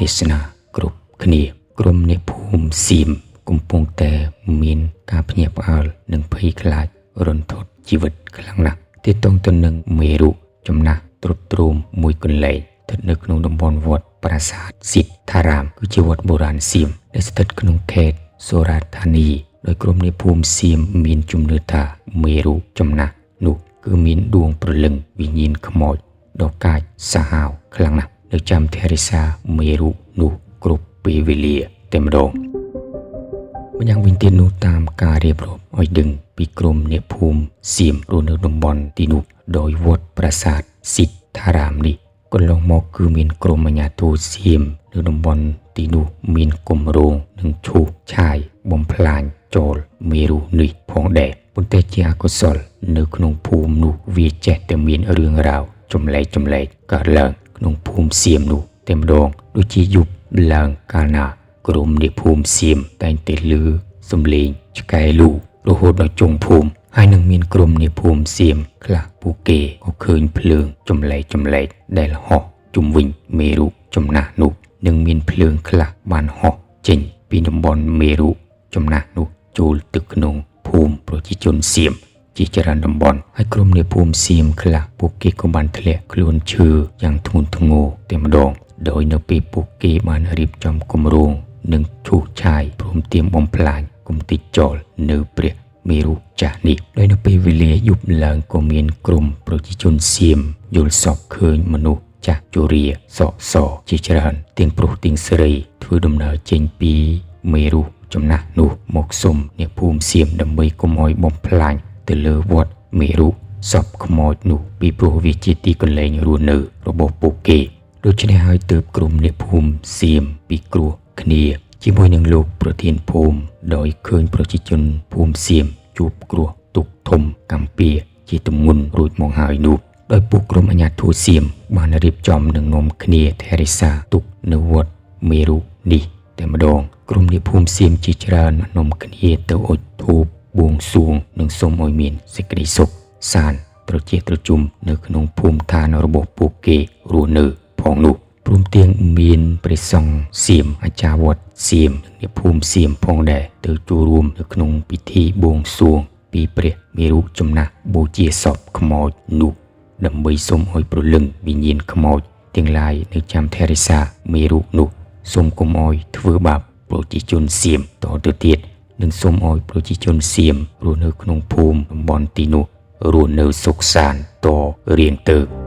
ទេសនាគ្រប់គ្នាក្រុមអ្នកភូមិសៀមកំពុងតែមានការភ្ញាក់ផ្អើលនិងភ័យខ្លាចរន្ធត់ជីវិតខ្លាំងណាស់ទាក់ទងទៅនឹងមេរុចំណាស់ទ្រុឌទ្រោមមួយកន្លែងស្ថិតនៅក្នុងតំបន់វត្តប្រាសាទសិទ្ធថារាមគឺជាវត្តបុរាណសៀមដែលស្ថិតក្នុងខេត្តសុរាษฎร์ធានីដោយក្រុមអ្នកភូមិសៀមមានជំនឿថាមេរុចំណាស់នោះគឺមានដួងព្រលឹងវិញ្ញាណខ្មោចដ៏កាចសាហាវខ្លាំងណាស់នៅចាំថែរក្សាមេរុនោះគ្រប់ពេលវេលាតែម្ដងម្យ៉ាងវិញទៀតនោះតាមការរៀបរាប់ឲ្យដឹងពីក្រុមអ្នកភូមិសៀមរស់នៅតំបន់ទីនោះដោយវត្តប្រាសាទសិទ្ធថារាមនេះកន្លងមកគឺមានក្រុមអាជ្ញាធរសៀមនៅតំបន់ទីនោះមានគម្រោងនឹងឈូសឆាយបំផ្លាញចោលមេរុនេះផងដែរប៉ុន្តែជាអកុសលនៅក្នុងភូមិនោះវាចេះតែមានរឿងរ៉ាវចម្លែកកើតឡើងក្នុងភូមិសៀមនោះតែម្ដងដូចជាយប់ឡើងកាលណាក្រុមអ្នកភូមិសៀមតែងតែឮសំឡេងឆ្កែលូរហូតដល់ចុងភូមិហើយនឹងមានក្រុមអ្នកភូមិសៀមខ្លះពួកគេក៏ឃើញភ្លើងចម្លែកដែលហោះជុំវិញមេរុចំណាស់នោះនិងមានភ្លើងខ្លះបានហោះចេញពីតំបន់មេរុចំណាស់នោះចូលទៅក្នុងភូមិប្រជាជនសៀមជាច្រើនតំបន់ហើយក្រុមអ្នកភូមិសៀមខ្លះពួកគេក៏បានធ្លាក់ខ្លួនឈឺយ៉ាងធ្ងន់ធ្ងរតែម្ដងដោយនៅពេលពួកគេបានរៀបចំគម្រោងនិងឈូសឆាយព្រមទាំងបំផ្លាញគំតិចចោលនៅព្រះមេរុចាស់នេះដោយនៅពេលវេលាយប់ឡើងក៏មានក្រុមប្រជាជនសៀមយល់សប្តិឃើញមនុស្សចាស់ជរាសក់សជាច្រើនទាំងប្រុសទាំងស្រីធ្វើដំណើរចេញពីមេរុចំណាស់នោះមកសុំអ្នកភូមិសៀមដើម្បីកុំឲ្យបំផ្លាញទៅលើវត្តមេរុសពខ្មោចនោះពីព្រោះវាជាទីកន្លែងរស់នៅរបស់ពួកគេដូច្នេះហើយទើបក្រុមអ្នកភូមិសៀមពីគ្រោះគ្នាជាមួយនឹងលោកប្រធានភូមិដោយឃើញប្រជាជនភូមិសៀមជួបគ្រោះទុក្ខធំកំពៀជាទម្ងន់រួចមកហើយនោះដោយពួកក្រុមអាជ្ញាធរសៀមបានរៀបចំនឹងនាំគ្នាថែរក្សាទុក្ខនៅវត្តមេរុនេះតែម្ដងក្រុមអ្នកភូមិសៀមជាច្រើននាំគ្នាទៅអុជធូបបួងសួងនិងសូមឲ្យមានសេចក្តីសុខសាន្តត្រជាត្រជុំនៅក្នុងភូមិឋានរបស់ពួកគេរស់នៅផងនោះព្រមទាំងមានព្រះសង្ឃសៀមអាចារ្យវត្តសៀមនិងអ្នកភូមិសៀមផងដែរទៅចូលរួមនៅក្នុងពិធីបួងសួងពីព្រះមេរុចំណាស់បូជាសពខ្មោចនោះដើម្បីសូមឲ្យព្រលឹងវិញ្ញាណខ្មោចទាំងឡាយនៅចាំថែរក្សាមេរុនោះសូមកុំឲ្យធ្វើបាបប្រជាជនសៀមតទៅទៀតនិងសូមឲ្យប្រជាជនសៀមរស់នៅក្នុងភូមិតំបន់ទីនោះរស់នៅសុខសាន្តតរៀងទៅ